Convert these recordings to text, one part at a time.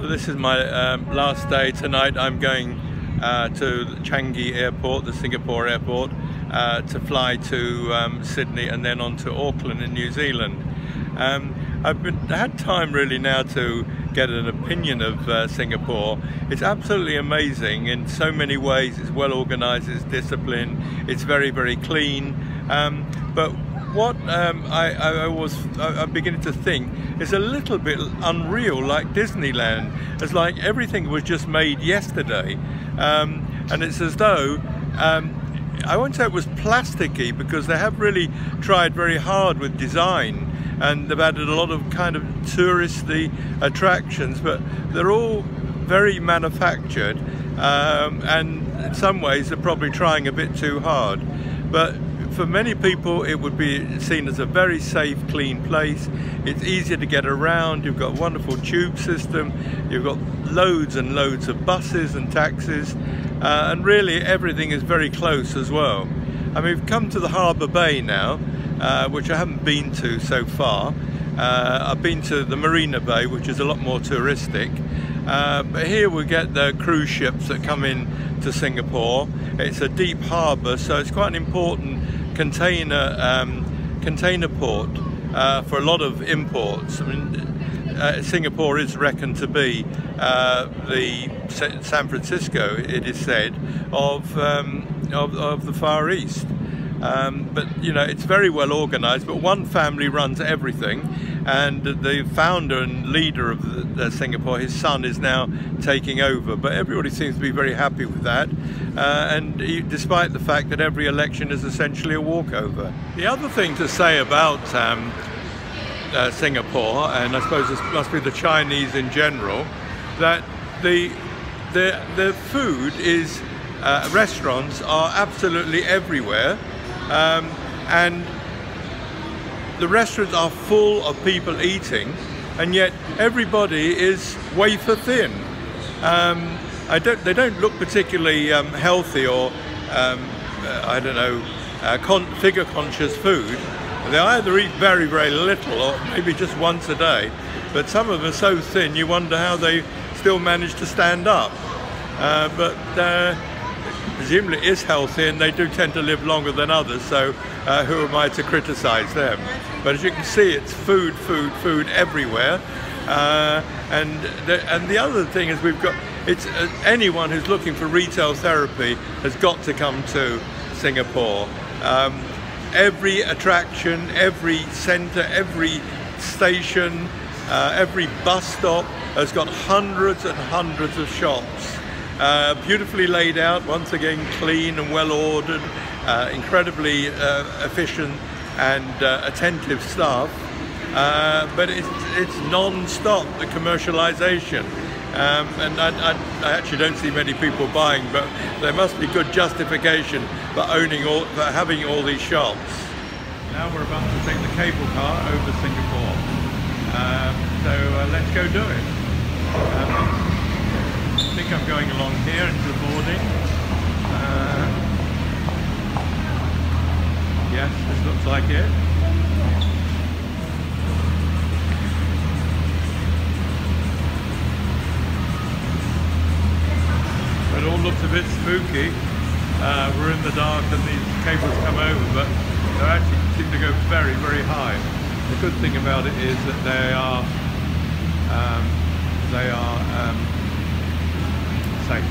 This is my last day. Tonight I'm going to Changi Airport, the Singapore airport, to fly to Sydney and then on to Auckland in New Zealand. I've had time really now to get an opinion of Singapore. It's absolutely amazing in so many ways. It's well organized, it's disciplined, it's very, very clean. But what I'm beginning to think is a little bit unreal, like Disneyland. It's like everything was just made yesterday. And it's as though, I won't say it was plasticky, because they have really tried very hard with design, and they've added a lot of kind of touristy attractions, but they're all very manufactured, and in some ways they're probably trying a bit too hard. But for many people it would be seen as a very safe, clean place. It's easier to get around, you've got a wonderful tube system, you've got loads and loads of buses and taxis, and really everything is very close as well. I mean, we've come to the Harbour Bay now, which I haven't been to so far. I've been to the Marina Bay, which is a lot more touristic, but here we get the cruise ships that come in to Singapore. It's a deep harbour, so it's quite an important container port for a lot of imports. I mean, Singapore is reckoned to be the San Francisco, it is said, of the Far East. But you know, it's very well organized, but one family runs everything, and the founder and leader of the Singapore, his son, is now taking over, but everybody seems to be very happy with that, and despite the fact that every election is essentially a walkover. The other thing to say about Singapore, and I suppose this must be the Chinese in general, that the food is, restaurants are absolutely everywhere. And the restaurants are full of people eating, and yet everybody is wafer thin. They don't look particularly healthy or I don't know, figure conscious food. They either eat very, very little or maybe just once a day, but some of them are so thin you wonder how they still manage to stand up. But presumably it is healthy, and they do tend to live longer than others, so who am I to criticize them? But as you can see, it's food, food, food everywhere. And the other thing is, anyone who's looking for retail therapy has got to come to Singapore. Every attraction, every centre, every station, every bus stop has got hundreds and hundreds of shops. Beautifully laid out, once again clean and well ordered, incredibly efficient and attentive staff, but it's non-stop, the commercialization, and I actually don't see many people buying, but there must be good justification for having all these shops. Now we're about to take the cable car over Singapore, so let's go do it. I think I'm going along here into the boarding. Yes, this looks like it. It all looks a bit spooky. We're in the dark and these cables come over, but they actually seem to go very, very high. The good thing about it is that they are safe.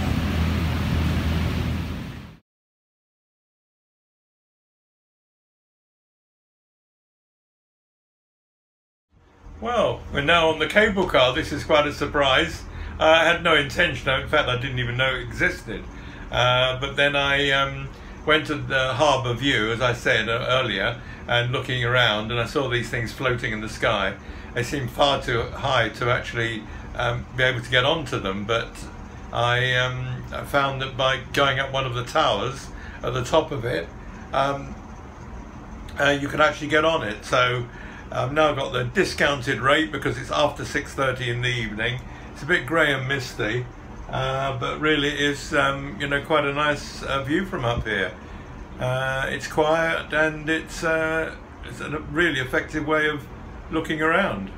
Well, we're now on the cable car. This is quite a surprise. I had no intention, in fact I didn't even know it existed. But then I went to the harbour view, as I said earlier, and looking around, and I saw these things floating in the sky. They seemed far too high to actually be able to get onto them, but I found that by going up one of the towers at the top of it, you can actually get on it. So I've now got the discounted rate because it's after 6:30 in the evening. It's a bit grey and misty, but really it is you know, quite a nice view from up here. It's quiet, and it's a really effective way of looking around.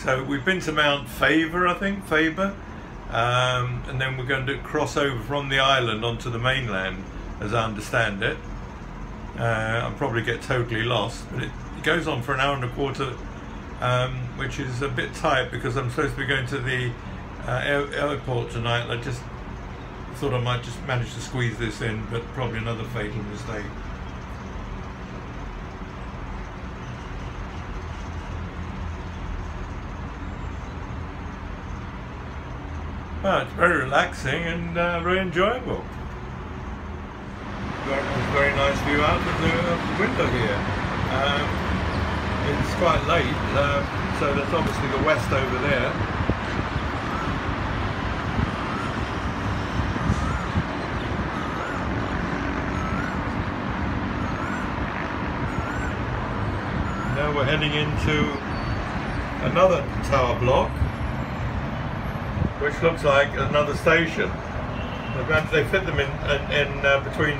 So we've been to Mount Faber, I think, and then we're going to cross over from the island onto the mainland, as I understand it. I'll probably get totally lost, but it goes on for an hour and a quarter, which is a bit tight because I'm supposed to be going to the airport tonight, and I just thought I might just manage to squeeze this in, but probably another fatal mistake. Well, it's very relaxing and very enjoyable. Very nice view out of the window here. It's quite late, so that's obviously the west over there. Now we're heading into another tower block, which looks like another station. They fit them in between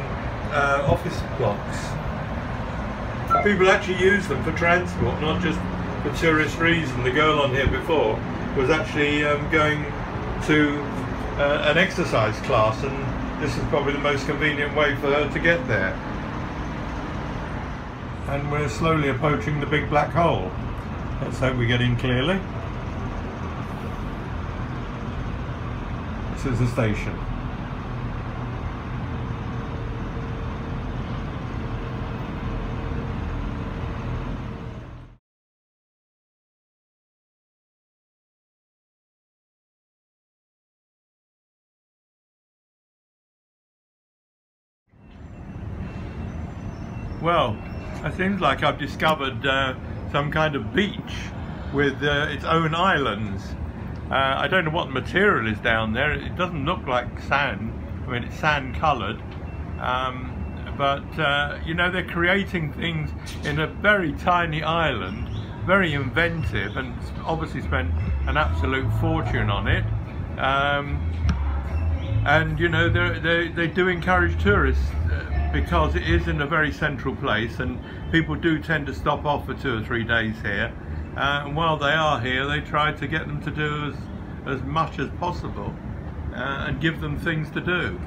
office blocks. People actually use them for transport, not just for tourist reasons. The girl on here before was actually going to an exercise class, and this is probably the most convenient way for her to get there. And we're slowly approaching the big black hole. Let's hope we get in clearly. This is the station. Well, it seems like I've discovered some kind of beach with its own islands. I don't know what the material is down there. It doesn't look like sand. I mean, it's sand coloured, but you know, they're creating things in a very tiny island, very inventive, and obviously spent an absolute fortune on it. And you know, they do encourage tourists because it is in a very central place, and people do tend to stop off for 2 or 3 days here. And while they are here, they try to get them to do as much as possible and give them things to do.